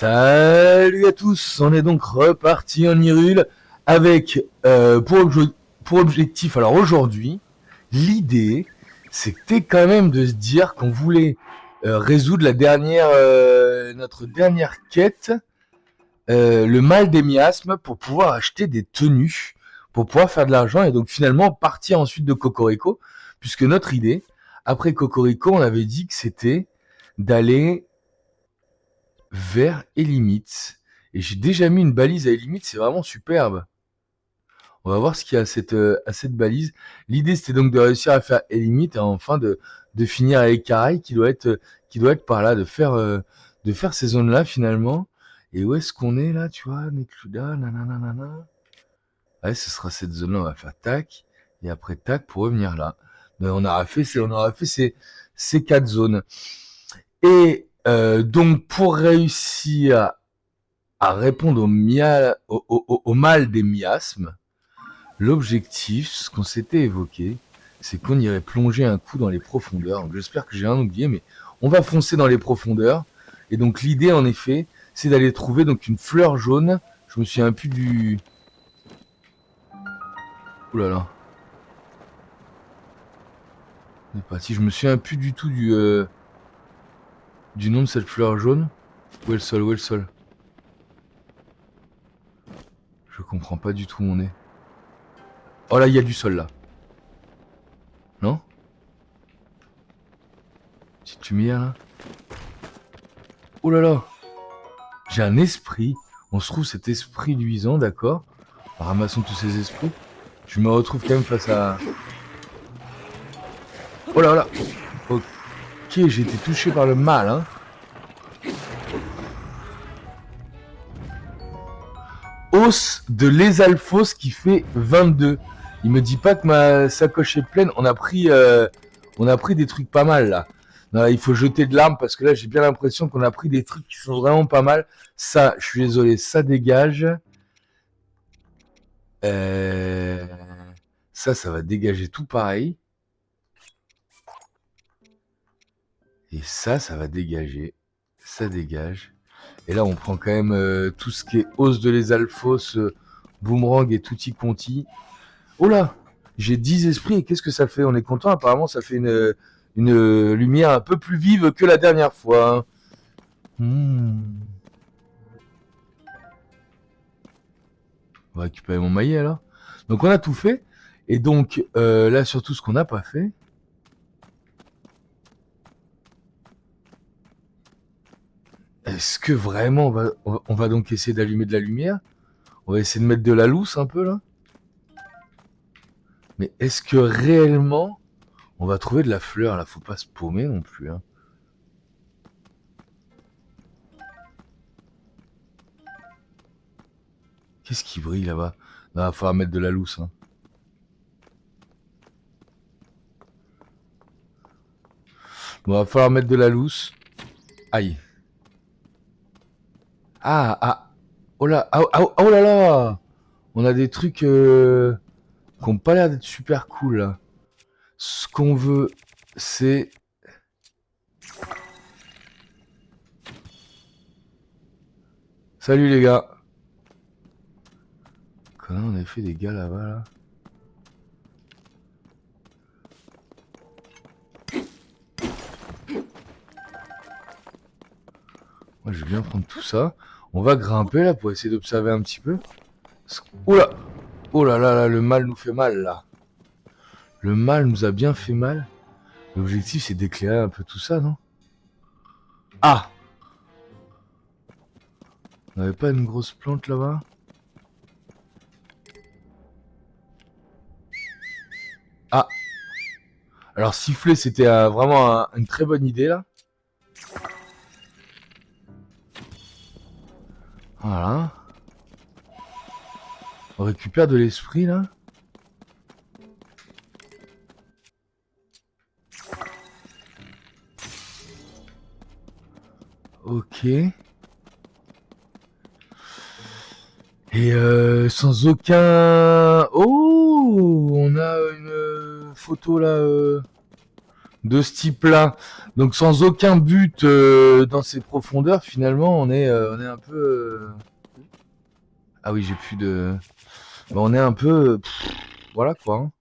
Salut à tous, on est donc reparti en Hyrule avec pour objectif, alors aujourd'hui, l'idée c'était quand même de se dire qu'on voulait résoudre notre dernière quête, le mal des miasmes, pour pouvoir acheter des tenues, pour pouvoir faire de l'argent et donc finalement partir ensuite de Cocorico, puisque notre idée, après Cocorico, on avait dit que c'était d'aller vers Elimite. Et j'ai déjà mis une balise à Elimite, c'est vraiment superbe. On va voir ce qu'il y a à cette balise. L'idée, c'était donc de réussir à faire Elimite et enfin de finir avec Caray, qui doit être par là, de faire ces zones-là finalement. Et où est-ce qu'on est là, tu vois, Nekluda, nanana. Ouais, ce sera cette zone-là, on va faire tac, et après tac pour revenir là. Mais on aura fait ces quatre zones. Et donc, pour réussir à répondre au mal des miasmes, l'objectif, ce qu'on s'était évoqué, c'est qu'on irait plonger un coup dans les profondeurs. Donc, j'espère que j'ai rien oublié, mais on va foncer dans les profondeurs. Et donc, l'idée, en effet, c'est d'aller trouver donc une fleur jaune. Je me souviens plus du... Ouh là là. On est parti. Je me souviens plus du tout du nom de cette fleur jaune. Où est le sol? Où est le sol? Je comprends pas du tout où on est. Oh là, il y a du sol là. Non? Petite lumière là. Oh là là. J'ai un esprit. On se trouve cet esprit luisant, d'accord. Ramassons tous ces esprits. Je me retrouve quand même face à... Oh là là. Ok, j'ai été touché par le mal, hein. Os de l'Esalfos qui fait 22. Il me dit pas que ma sacoche est pleine. On a pris des trucs pas mal là. Non, il faut jeter de l'arme parce que là j'ai bien l'impression qu'on a pris des trucs qui sont vraiment pas mal. Ça, je suis désolé, ça dégage. Euh, ça va dégager tout pareil. Et ça va dégager. Ça dégage. Et là, on prend quand même tout ce qui est os de l'Esalfos, boomerang et tutti conti. Oh là, j'ai 10 esprits et qu'est-ce que ça fait? On est content, apparemment ça fait une lumière un peu plus vive que la dernière fois. On va récupérer mon maillet alors. Donc on a tout fait. Et donc là surtout ce qu'on n'a pas fait. Est-ce que vraiment on va donc essayer d'allumer de la lumière? On va essayer de mettre de la lousse un peu là. Mais est-ce que réellement on va trouver de la fleur là? Faut pas se paumer non plus. Hein. Qu'est-ce qui brille là-bas? Il va falloir mettre de la lousse. Hein. Bon, va falloir mettre de la lousse. Aïe. Ah. Oh là, oh là là. On a des trucs qui ont pas l'air d'être super cool là. Ce qu'on veut, c'est... Salut les gars. Comment on a fait des gars là-bas là? Moi je vais bien prendre tout ça. On va grimper là pour essayer d'observer un petit peu. Oula. Oh là là là, le mal nous fait mal là. Le mal nous a bien fait mal. L'objectif c'est d'éclairer un peu tout ça, non? Ah! On n'avait pas une grosse plante là-bas? Ah! Alors siffler c'était vraiment une très bonne idée là. Voilà. On récupère de l'esprit là. Ok. Et sans aucun... Oh, on a une photo là de ce type-là. Donc sans aucun but dans ces profondeurs, finalement, on est un peu... Ah oui, j'ai plus de... Bah, on est un peu... voilà quoi. Hein.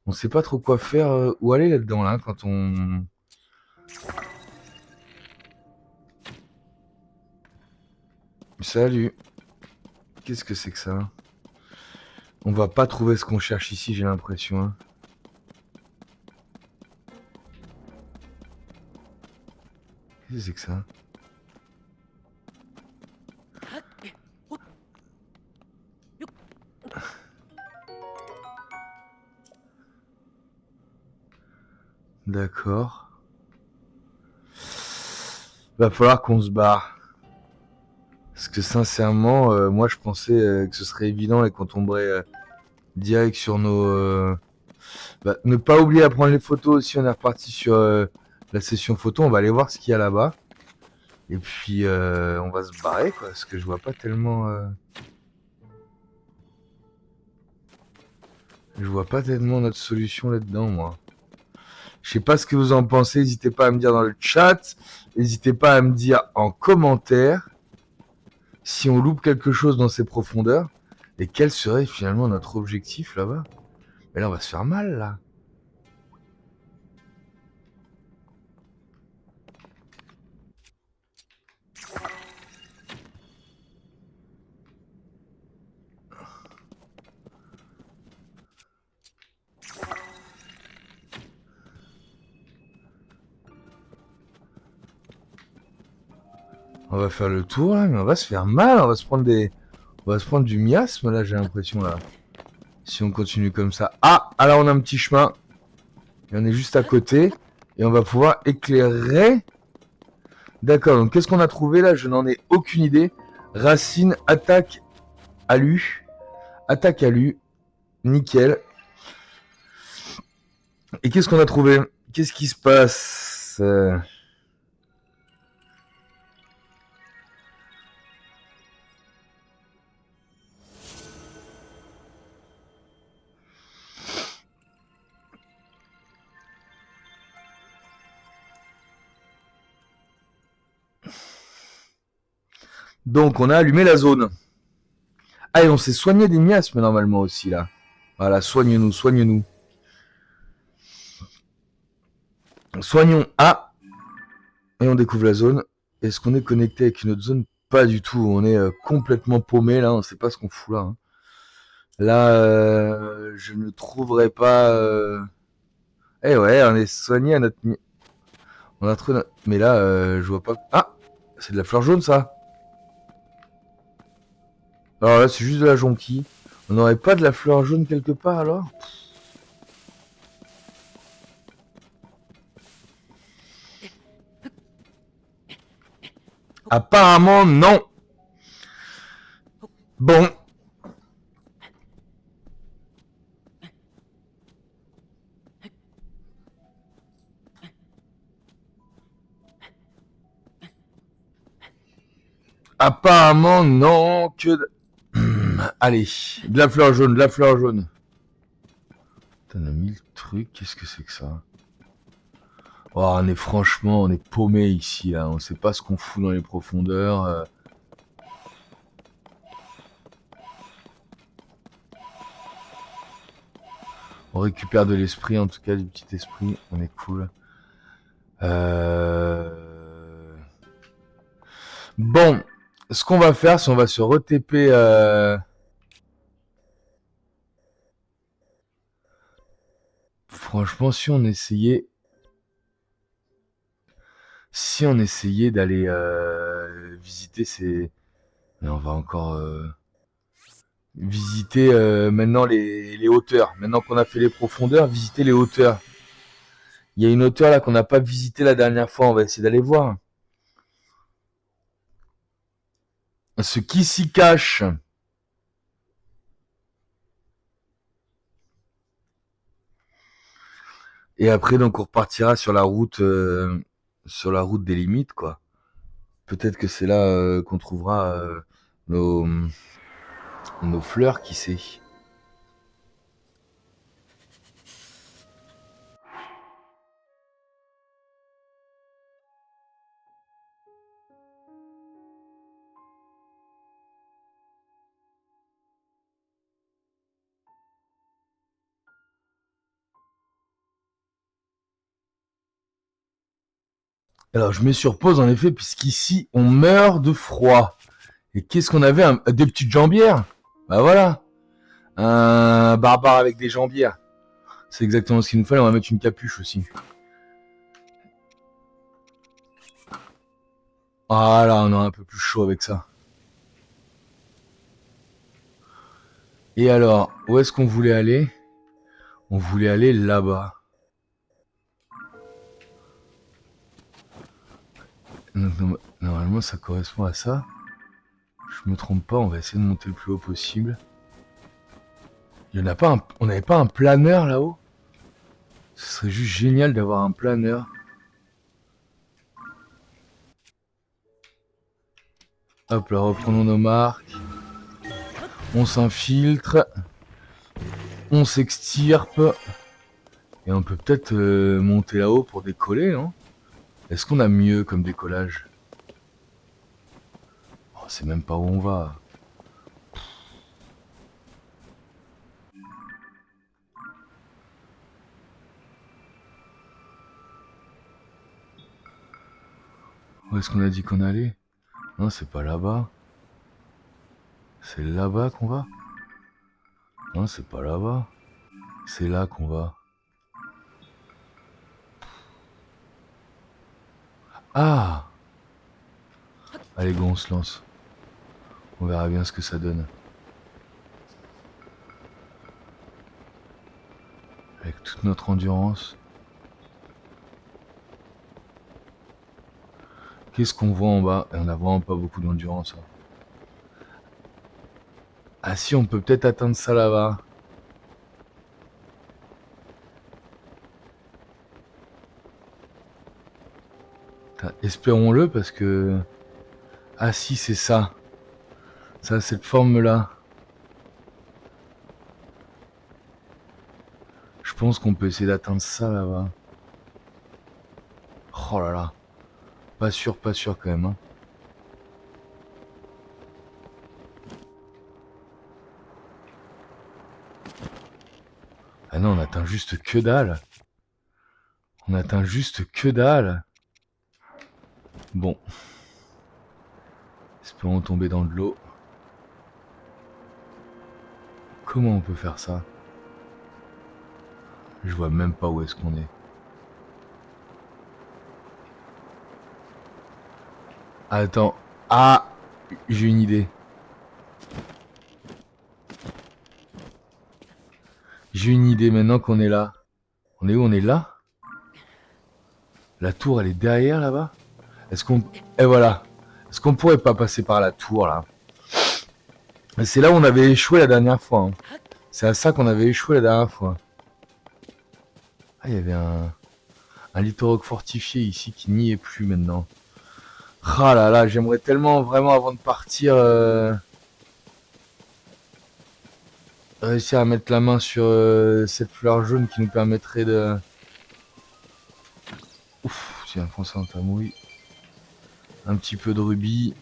On sait pas trop quoi faire, où aller là-dedans, là, quand on... Salut. Qu'est-ce que c'est que ça? On va pas trouver ce qu'on cherche ici, j'ai l'impression. Hein. Qu'est-ce que c'est que ça? D'accord. Va falloir qu'on se barre. Parce que sincèrement, moi je pensais que ce serait évident et qu'on tomberait direct sur nos... ne pas oublier à prendre les photos aussi, on est reparti sur la session photo, on va aller voir ce qu'il y a là-bas. Et puis on va se barrer quoi, parce que je vois pas tellement... Je vois pas tellement notre solution là-dedans, moi. Je sais pas ce que vous en pensez, n'hésitez pas à me dire dans le chat, n'hésitez pas à me dire en commentaire si on loupe quelque chose dans ces profondeurs et quel serait finalement notre objectif là-bas. Mais là, on va se faire mal, là. On va faire le tour, là, mais on va se faire mal, on va se prendre des... On va se prendre du miasme, là, j'ai l'impression, là. Si on continue comme ça. Ah, alors on a un petit chemin. Et on est juste à côté. Et on va pouvoir éclairer. D'accord, donc qu'est-ce qu'on a trouvé, là? Je n'en ai aucune idée. Racine, attaque, alu. Attaque, alu. Nickel. Et qu'est-ce qu'on a trouvé? Qu'est-ce qui se passe? Donc, on a allumé la zone. Ah, et on s'est soigné des miasmes, normalement, aussi, là. Voilà, soigne-nous, soigne-nous. Soignons A. Et on découvre la zone. Est-ce qu'on est connecté avec une autre zone? Pas du tout. On est complètement paumé, là. On sait pas ce qu'on fout, là. Hein. Là, je ne trouverai pas... Eh ouais, on est soigné à notre... On a trouvé... Mais là, je vois pas... Ah, c'est de la fleur jaune, ça. Alors là, c'est juste de la jonquille. On n'aurait pas de la fleur jaune quelque part, alors? Apparemment, non. Bon. Apparemment, non. Allez, de la fleur jaune, de la fleur jaune. Putain, on a 1000 trucs. Qu'est-ce que c'est que ça? Oh, on est franchement, on est paumé ici, là. On sait pas ce qu'on fout dans les profondeurs. On récupère de l'esprit, en tout cas, du petit esprit. On est cool. Bon, ce qu'on va faire, c'est on va se re-TP... Franchement, si on essayait... Si on essayait d'aller visiter ces... Mais on va encore visiter maintenant les hauteurs. Maintenant qu'on a fait les profondeurs, visiter les hauteurs. Il y a une hauteur là qu'on n'a pas visité la dernière fois. On va essayer d'aller voir. Ce qui s'y cache. Et après, donc, on repartira sur la route des limites, quoi. Peut-être que c'est là qu'on trouvera nos fleurs, qui sait. Alors, je mets sur pause, en effet, puisqu'ici, on meurt de froid. Et qu'est-ce qu'on avait? Des petites jambières? Bah voilà. Un barbare avec des jambières. C'est exactement ce qu'il nous fallait. On va mettre une capuche aussi. Ah là, on a un peu plus chaud avec ça. Et alors, où est-ce qu'on voulait aller? On voulait aller là-bas. Normalement, ça correspond à ça. Je me trompe pas, on va essayer de monter le plus haut possible. Il y en a pas on n'avait pas un planeur là-haut? Ce serait juste génial d'avoir un planeur. Hop là, reprenons nos marques. On s'infiltre. On s'extirpe. Et on peut peut-être monter là-haut pour décoller, non? Est-ce qu'on a mieux comme décollage? Oh, c'est même pas où on va. Où est-ce qu'on a dit qu'on allait? Non, c'est pas là-bas. C'est là-bas qu'on va? Non, c'est pas là-bas. C'est là qu'on va. Ah! Allez, go, on se lance. On verra bien ce que ça donne. Avec toute notre endurance. Qu'est-ce qu'on voit en bas? On n'a vraiment pas beaucoup d'endurance. Hein. Ah si, on peut peut-être atteindre ça là-bas. Espérons-le parce que... Ah si, c'est ça. Ça, cette forme-là. Je pense qu'on peut essayer d'atteindre ça là-bas. Oh là là. Pas sûr quand même. Hein. Ah non, on atteint juste que dalle. On atteint juste que dalle. Bon. Espérons tomber dans de l'eau. Comment on peut faire ça? Je vois même pas où est-ce qu'on est. Attends. Ah! J'ai une idée. J'ai une idée maintenant qu'on est là. On est où? On est là? La tour, elle est derrière là-bas? Est-ce qu'on... Et voilà. Est-ce qu'on pourrait pas passer par la tour là? C'est là où on avait échoué la dernière fois. Hein. C'est à ça qu'on avait échoué la dernière fois. Ah, il y avait un lithoroc fortifié ici qui n'y est plus maintenant. Ah là là, j'aimerais tellement vraiment avant de partir réussir à mettre la main sur cette fleur jaune qui nous permettrait de... Ouf, tiens, français en tamouille. Un petit peu de rubis.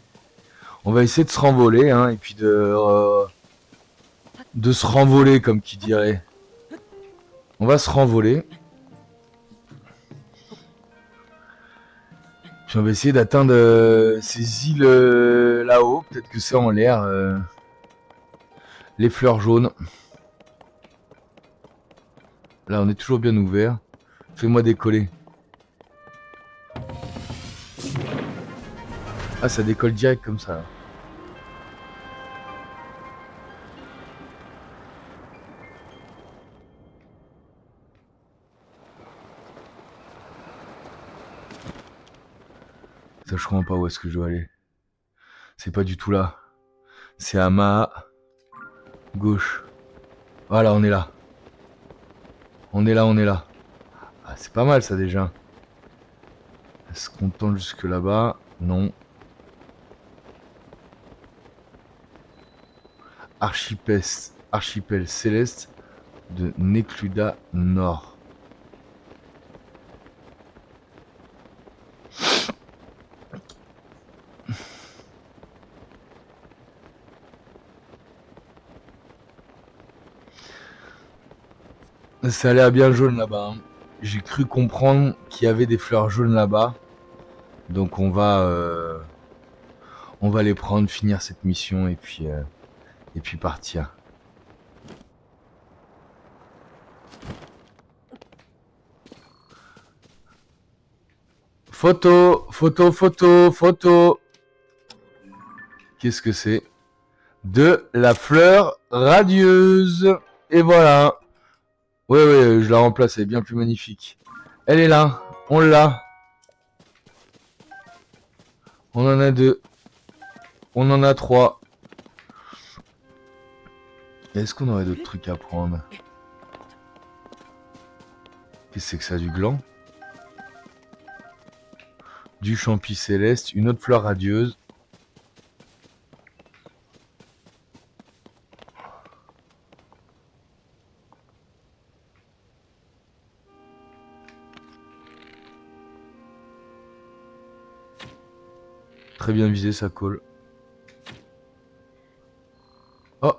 On va essayer de se renvoler, hein, et puis de se renvoler, comme qui dirait. On va se renvoler. Puis on va essayer d'atteindre ces îles là-haut. Peut-être que c'est en l'air. Les fleurs jaunes. Là, on est toujours bien ouvert. Fais-moi décoller. Ah, ça décolle direct comme ça. Là. Ça, je comprends pas où est-ce que je dois aller. C'est pas du tout là. C'est à ma gauche. Voilà, on est là. On est là, on est là. Ah, c'est pas mal ça déjà. Est-ce qu'on tente jusque là-bas? Non. Archipel céleste de Necluda Nord. Ça a l'air bien jaune là-bas. Hein. J'ai cru comprendre qu'il y avait des fleurs jaunes là-bas. Donc on va les prendre, finir cette mission et puis partir. Photo, photo, photo, photo. Qu'est-ce que c'est? De la fleur radieuse. Et voilà. Ouais, ouais, je la remplace, elle est bien plus magnifique. Elle est là, on l'a. On en a 2. On en a 3. Est-ce qu'on aurait d'autres trucs à prendre? Qu'est-ce que c'est que ça, du gland? Du champi céleste, une autre fleur radieuse. Très bien visé, ça colle. Oh!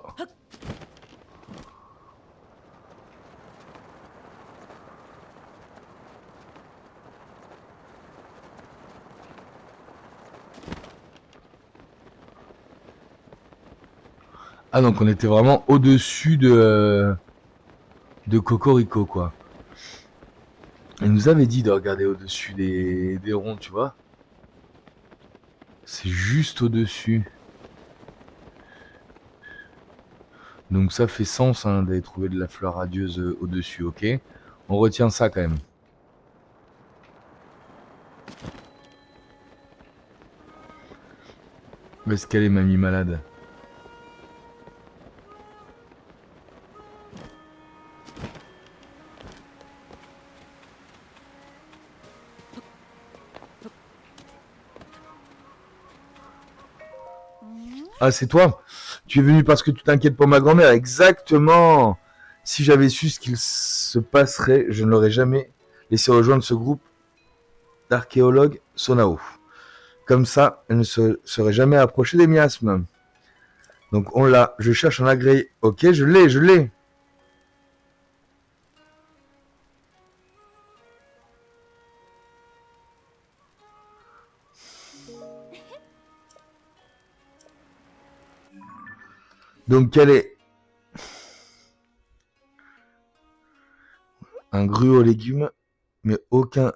Ah, donc on était vraiment au-dessus de Cocorico, quoi. Elle nous avait dit de regarder au-dessus des ronds, tu vois. C'est juste au-dessus. Donc ça fait sens hein, d'aller trouver de la fleur radieuse au-dessus, ok. On retient ça quand même. Où est-ce qu'elle est, mamie malade? Ah, c'est toi? Tu es venu parce que tu t'inquiètes pour ma grand-mère? Exactement! Si j'avais su ce qu'il se passerait, je ne l'aurais jamais laissé rejoindre ce groupe d'archéologues Sonao. Comme ça, elle ne se serait jamais approchée des miasmes. Donc on l'a. Je cherche un agrès. Ok, je l'ai, je l'ai. Donc quel est un gruau aux légumes, mais aucun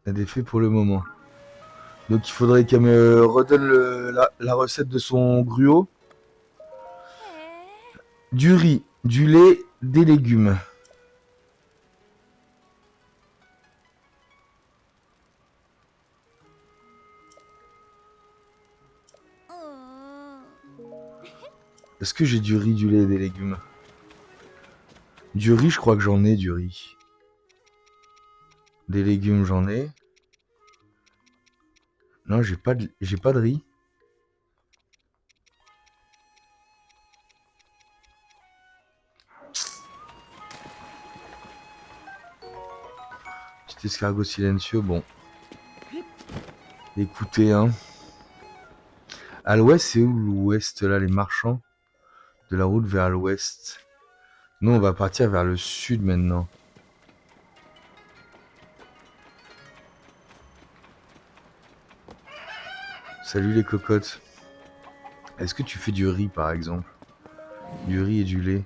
n'a fait pour le moment. Donc il faudrait qu'elle me redonne la recette de son gruau. Du riz, du lait, des légumes. Est-ce que j'ai du riz, du lait et des légumes? Du riz, je crois que j'en ai du riz. Des légumes, j'en ai. Non, j'ai pas de riz. Petit escargot silencieux, bon. Écoutez, hein. À l'ouest, c'est où l'ouest, là, les marchands? De la route vers l'ouest. Nous, on va partir vers le sud maintenant. Salut les cocottes. Est-ce que tu fais du riz, par exemple? Du riz et du lait.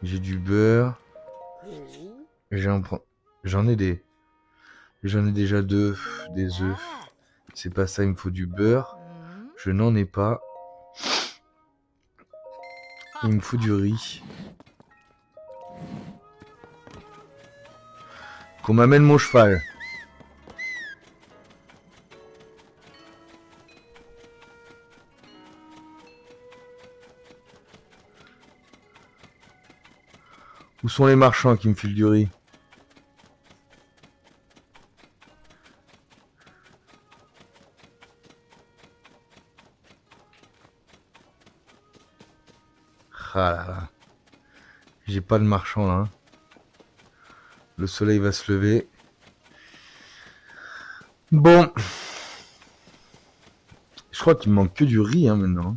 J'ai du beurre. J'en ai des... J'en ai déjà des œufs. C'est pas ça, il me faut du beurre. Je n'en ai pas. Il me faut du riz. Qu'on m'amène mon cheval. Où sont les marchands qui me filent du riz? Ah là là. J'ai pas de marchand là. Hein. Le soleil va se lever. Bon. Je crois qu'il me manque que du riz hein, maintenant.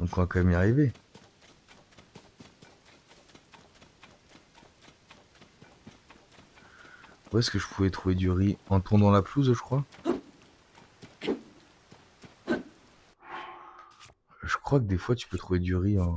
Donc on va quand même y arriver. Où est-ce que je pouvais trouver du riz? En tondant la pelouse, je crois. Je crois que des fois, tu peux trouver du riz en...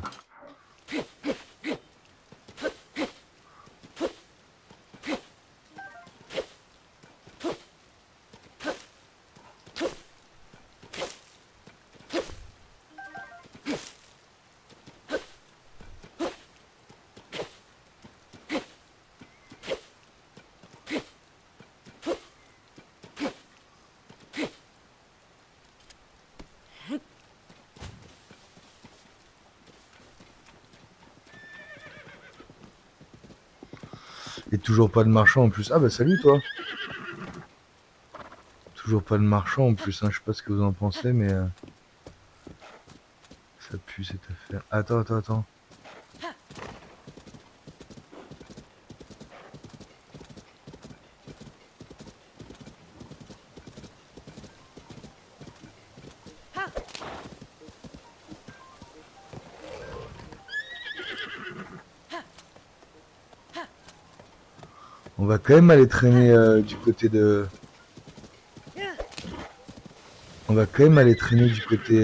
Et toujours pas de marchand en plus. Ah bah salut toi. Toujours pas de marchand en plus, hein. Je sais pas ce que vous en pensez, mais... ça pue cette affaire. Attends. On va quand même aller traîner du côté de... On va quand même aller traîner du côté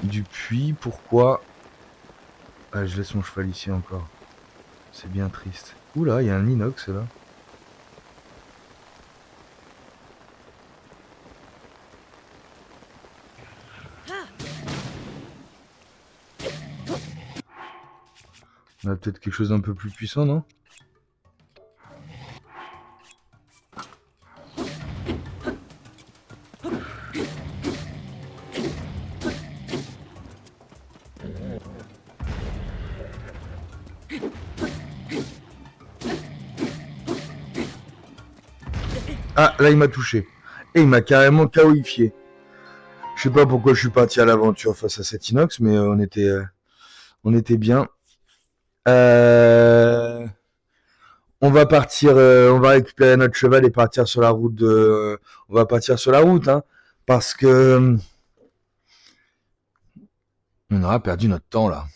du puits. Pourquoi? Ah, je laisse mon cheval ici encore. C'est bien triste. Oula, il y a un inox là. On a peut-être quelque chose d'un peu plus puissant, non? Ah, là il m'a touché. Et il m'a carrément KOifié. Je sais pas pourquoi je suis parti à l'aventure face à cet inox, mais on était bien. On va partir, on va récupérer notre cheval et partir sur la route on va partir sur la route, hein, parce que on aura perdu notre temps là.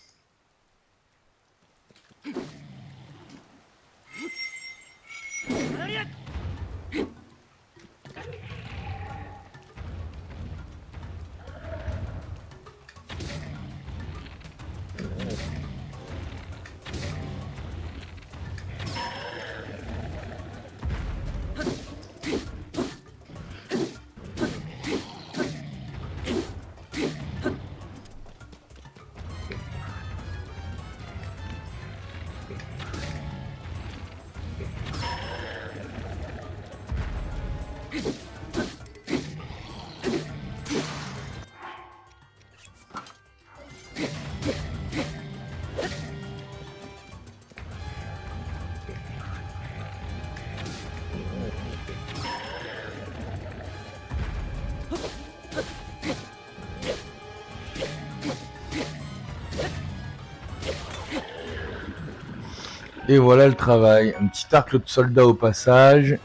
Et voilà le travail. Un petit arc de soldat au passage.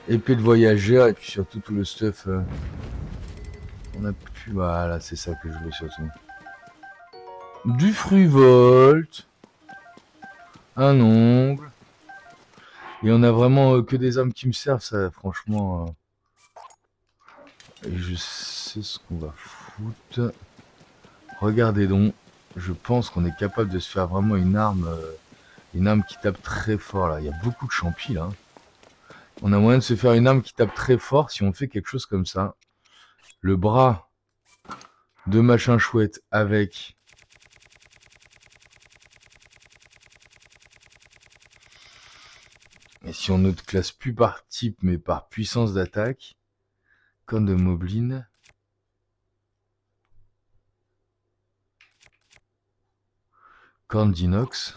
Épée de voyageur et puis surtout tout le stuff. On a pu... Voilà, c'est ça que je veux surtout. Du fruvolt. Un ongle. Et on a vraiment que des armes qui me servent, ça, franchement. Et je sais ce qu'on va foutre. Regardez donc. Je pense qu'on est capable de se faire vraiment une arme qui tape très fort là. Il y a beaucoup de champis là. On a moyen de se faire une arme qui tape très fort si on fait quelque chose comme ça. Le bras de machin chouette avec... Et si on ne classe plus par type mais par puissance d'attaque, corne de mobeline, corne d'inox,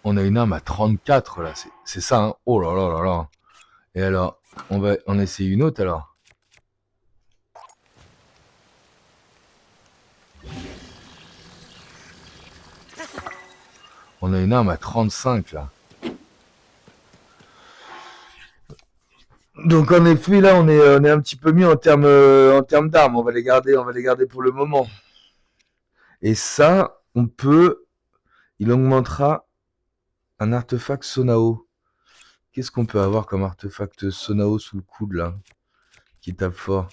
on a une arme à 34 là, c'est ça, hein. Oh là là là là. Et alors, on va en essayer une autre alors. On a une arme à 35 là. Donc en effet là on est un petit peu mieux en termes d'armes. On va les garder pour le moment. Et ça, on peut... Il augmentera un artefact Sonao. Qu'est-ce qu'on peut avoir comme artefact Sonao sous le coude, là? Qui tape fort.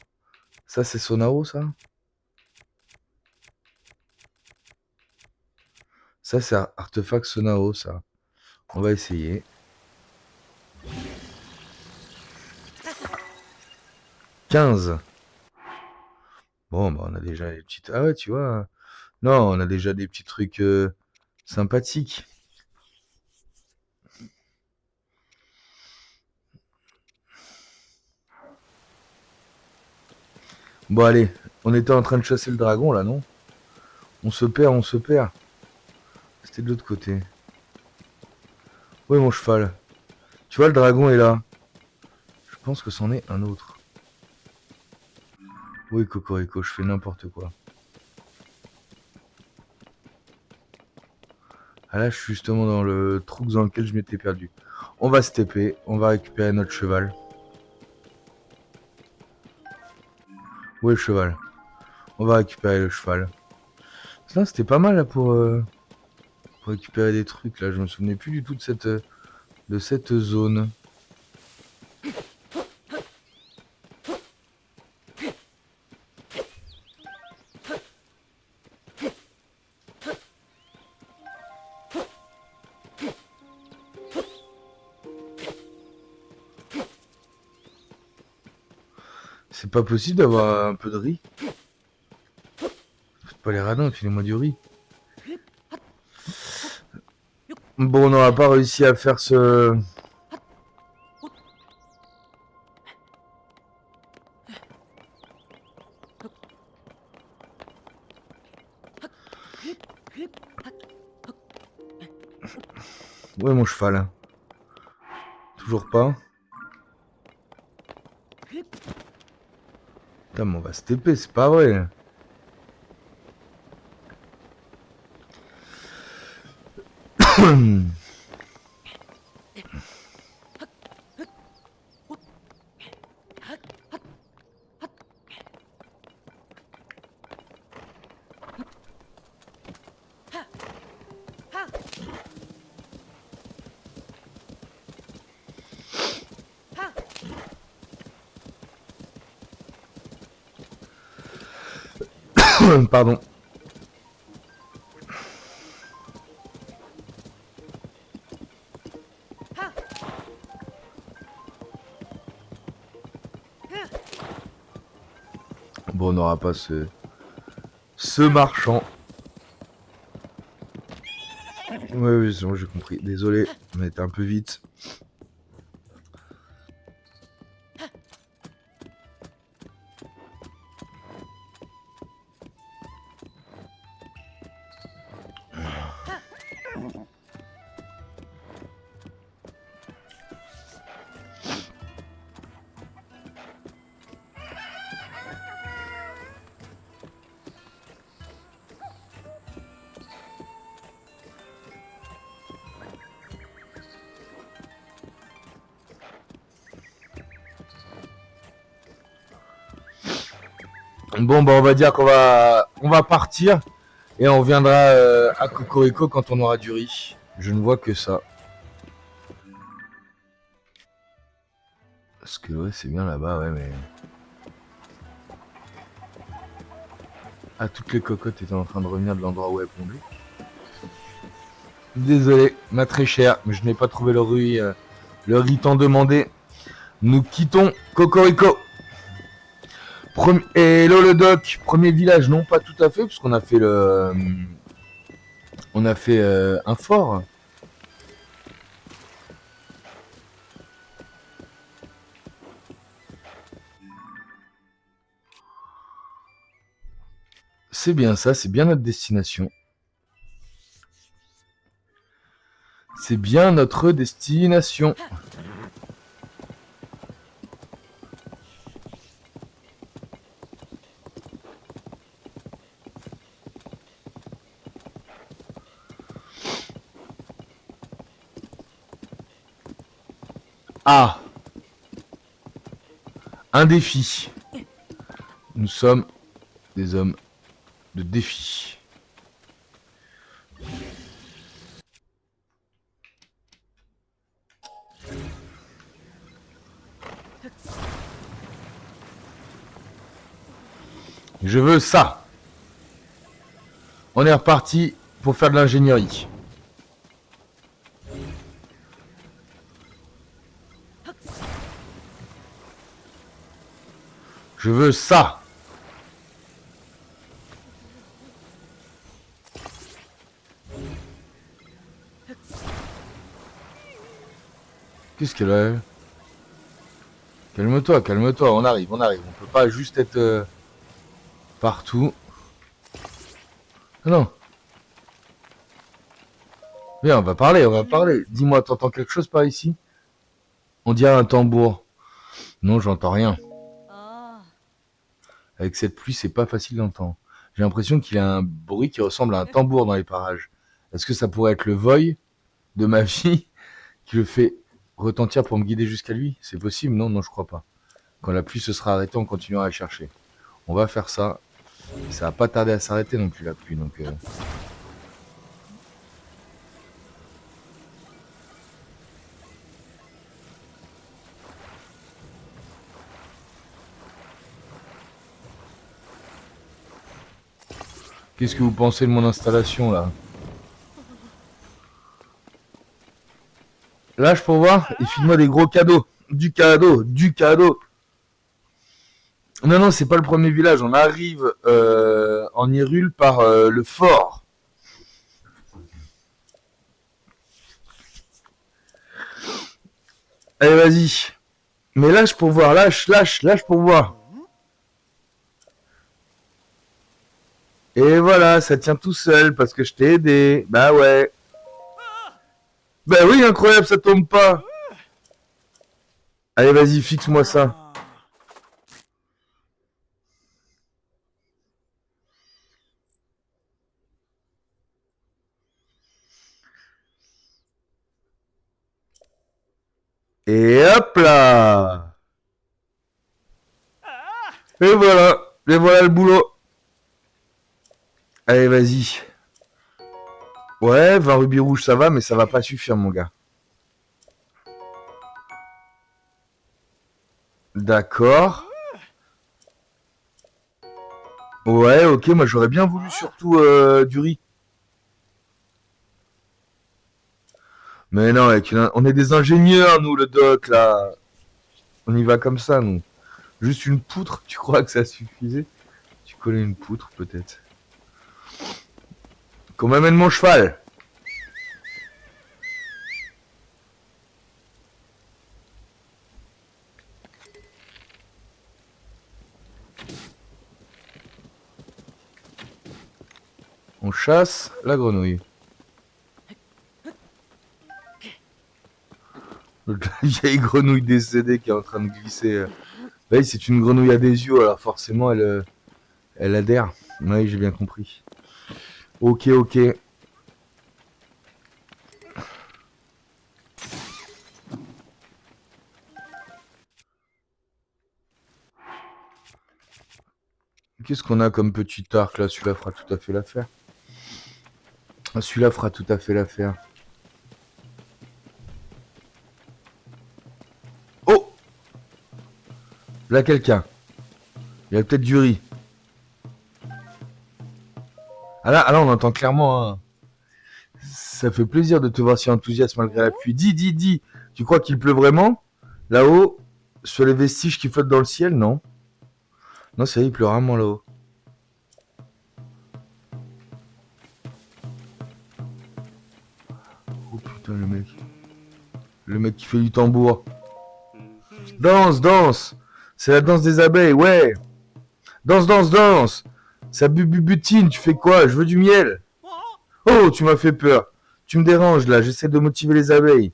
Ça, c'est Sonao, ça? Ça, c'est artefact Sonao, ça. On va essayer. « 15. Bon, bah, on a déjà les petites... Ah ouais, tu vois. Non, on a déjà des petits trucs sympathiques. Bon, allez. On était en train de chasser le dragon, là, non? On se perd, on se perd. C'était de l'autre côté. Ouais, mon cheval. Tu vois, le dragon est là. Je pense que c'en est un autre. Oui, Cocorico, je fais n'importe quoi. Ah là, je suis justement dans le trou dans lequel je m'étais perdu. On va se TP, on va récupérer notre cheval. Où est le cheval? On va récupérer le cheval. Ça, c'était pas mal là pour récupérer des trucs. Là, je me souvenais plus du tout de cette zone. C'est pas possible d'avoir un peu de riz? Faites pas les radins, filez-moi du riz. Bon, on n'aura pas réussi à faire ce... Où est mon cheval? Toujours pas. Putain, mais on va se TP, c'est pas vrai. Pardon. Bon, on n'aura pas ce marchand. Oui, c'est bon, j'ai compris. Désolé, on a été un peu vite. Bon, bah, on va dire on va partir et on reviendra à Cocorico quand on aura du riz. Je ne vois que ça. Parce que ouais, c'est bien là-bas, ouais, mais... Ah, toutes les cocottes étaient en train de revenir de l'endroit où elles plombaient. Désolé, ma très chère, mais je n'ai pas trouvé le riz tant demandé. Nous quittons Cocorico. Hello le doc, premier village, non pas tout à fait, puisqu'on a fait on a fait un fort. C'est bien ça, c'est bien notre destination. C'est bien notre destination. Ah, un défi. Nous sommes des hommes de défi. Je veux ça. On est reparti pour faire de l'ingénierie. Je veux ça. Qu'est-ce qu'elle a? Calme-toi, calme-toi, on arrive, on arrive. On peut pas juste être partout. Non. Viens, on va parler, on va parler. Dis-moi, t'entends quelque chose par ici? On dirait un tambour. Non, j'entends rien. Avec cette pluie, c'est pas facile d'entendre. J'ai l'impression qu'il a un bruit qui ressemble à un tambour dans les parages. Est-ce que ça pourrait être le voile de ma vie qui le fait retentir pour me guider jusqu'à lui? C'est possible? Non, non, je crois pas. Quand la pluie se sera arrêtée, on continuera à chercher. On va faire ça. Ça va pas tarder à s'arrêter non plus la pluie, donc... Qu'est-ce que vous pensez de mon installation là? Lâche pour voir et file-moi des gros cadeaux. Du cadeau, du cadeau. Non, non, c'est pas le premier village. On arrive en Hyrule par le fort. Allez, vas-y. Mais lâche pour voir, lâche pour voir. Et voilà, ça tient tout seul parce que je t'ai aidé. Bah ouais. Bah oui, incroyable, ça tombe pas. Allez, vas-y, fixe-moi ça. Et hop là. Et voilà le boulot. Allez, vas-y. Ouais, 20 rubis rouges, ça va, mais ça va pas suffire, mon gars. D'accord. Ouais, ok, moi j'aurais bien voulu surtout du riz. Mais non, on est des ingénieurs, nous, le doc, là. On y va comme ça, nous. Juste une poutre, tu crois que ça suffisait? Tu connais une poutre, peut-être. Qu'on m'amène mon cheval. On chasse la grenouille. La vieille grenouille décédée qui est en train de glisser. Oui, c'est une grenouille à des yeux, alors forcément elle adhère. Oui, j'ai bien compris. Ok, ok. Qu'est-ce qu'on a comme petit arc là? Celui-là fera tout à fait l'affaire. Celui-là fera tout à fait l'affaire. Oh! Là, quelqu'un. Il y a peut-être du riz. Ah là, on entend clairement. Hein. Ça fait plaisir de te voir si enthousiaste malgré la pluie. Dis. Tu crois qu'il pleut vraiment? Là-haut, sur les vestiges qui flottent dans le ciel, non? Non, c'est vrai, il pleut rarement là-haut. Oh putain, le mec. Le mec qui fait du tambour. Danse. C'est la danse des abeilles, ouais. Danse. Ça butine, tu fais quoi? Je veux du miel. Oh, tu m'as fait peur. Tu me déranges là, j'essaie de motiver les abeilles.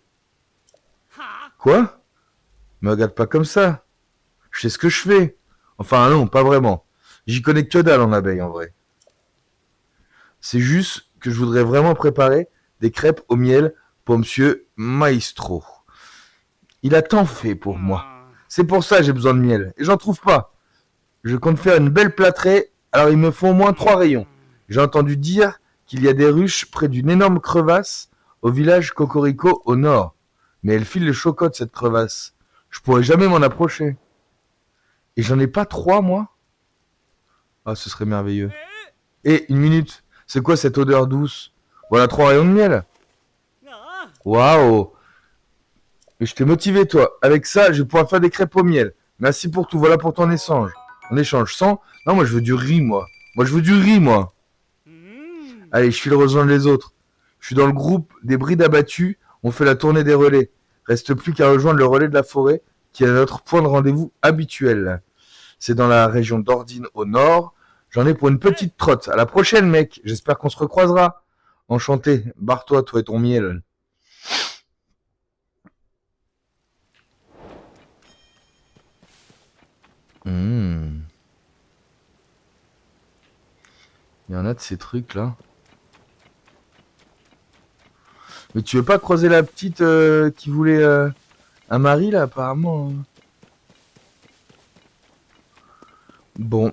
Quoi? Me regarde pas comme ça. Je sais ce que je fais. Enfin non, pas vraiment. J'y connais que dalle en abeilles en vrai. C'est juste que je voudrais vraiment préparer des crêpes au miel pour monsieur Maestro. Il a tant fait pour moi. C'est pour ça que j'ai besoin de miel. Et j'en trouve pas. Je compte faire une belle plâtrée, alors il me faut au moins 3 rayons. J'ai entendu dire qu'il y a des ruches près d'une énorme crevasse au village Cocorico au nord. Mais elle file le chocotte cette crevasse. Je pourrais jamais m'en approcher. Et j'en ai pas 3, moi. Ah, ce serait merveilleux. Et une minute. C'est quoi cette odeur douce? Voilà 3 rayons de miel. Waouh. Et je t'ai motivé, toi. Avec ça, je vais pouvoir faire des crêpes au miel. Merci pour tout. Voilà pour ton échange. En échange, 100. Non, moi, je veux du riz, moi. Moi, je veux du riz, moi. Allez, je file rejoindre les autres. Je suis dans le groupe des brides abattues. On fait la tournée des relais. Reste plus qu'à rejoindre le relais de la forêt, qui est notre point de rendez-vous habituel. C'est dans la région d'Ordine au nord. J'en ai pour une petite trotte. À la prochaine, mec. J'espère qu'on se recroisera. Enchanté. Barre-toi, toi et ton miel. Il y en a de ces trucs là. Mais tu veux pas croiser la petite qui voulait un mari là apparemment. Bon.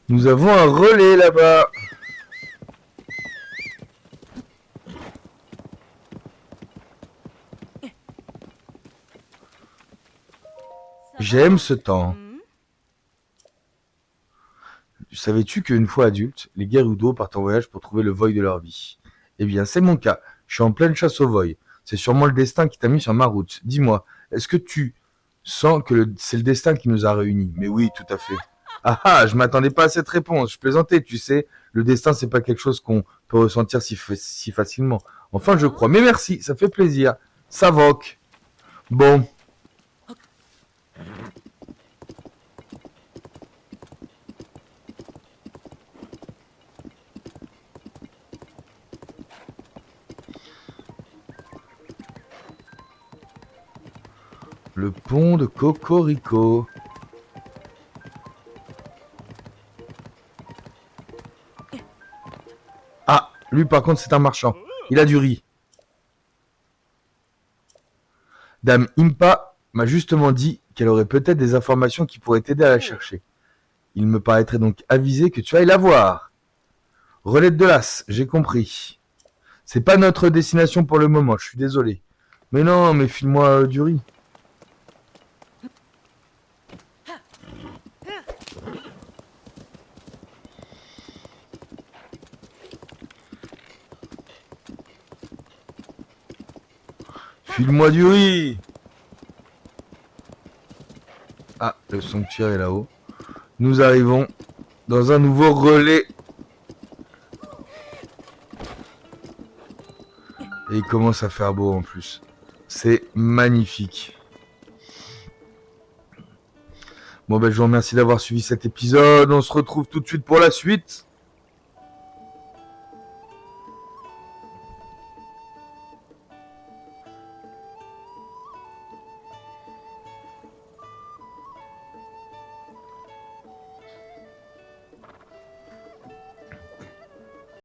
Nous avons un relais là-bas. J'aime ce temps. Savais-tu qu'une fois adulte, les Gerudo partent en voyage pour trouver le voile de leur vie? Eh bien, c'est mon cas. Je suis en pleine chasse au voile. C'est sûrement le destin qui t'a mis sur ma route. Dis-moi, est-ce que tu sens que c'est le destin qui nous a réunis? Mais oui, tout à fait. Ah ah, je m'attendais pas à cette réponse. Je plaisantais, tu sais. Le destin, c'est pas quelque chose qu'on peut ressentir si facilement. Enfin, je crois. Mais merci, ça fait plaisir. Ça voque. Bon. Le pont de Cocorico. Ah, lui par contre c'est un marchand. Il a du riz. Dame Impa m'a justement dit qu'elle aurait peut-être des informations qui pourraient t'aider à la chercher. Il me paraîtrait donc avisé que tu ailles la voir. Relais de l'As, j'ai compris. C'est pas notre destination pour le moment, je suis désolé. Mais non, mais file-moi du riz. File-moi du riz. Ah, le sanctuaire est là-haut. Nous arrivons dans un nouveau relais. Et il commence à faire beau en plus. C'est magnifique. Bon ben je vous remercie d'avoir suivi cet épisode. On se retrouve tout de suite pour la suite.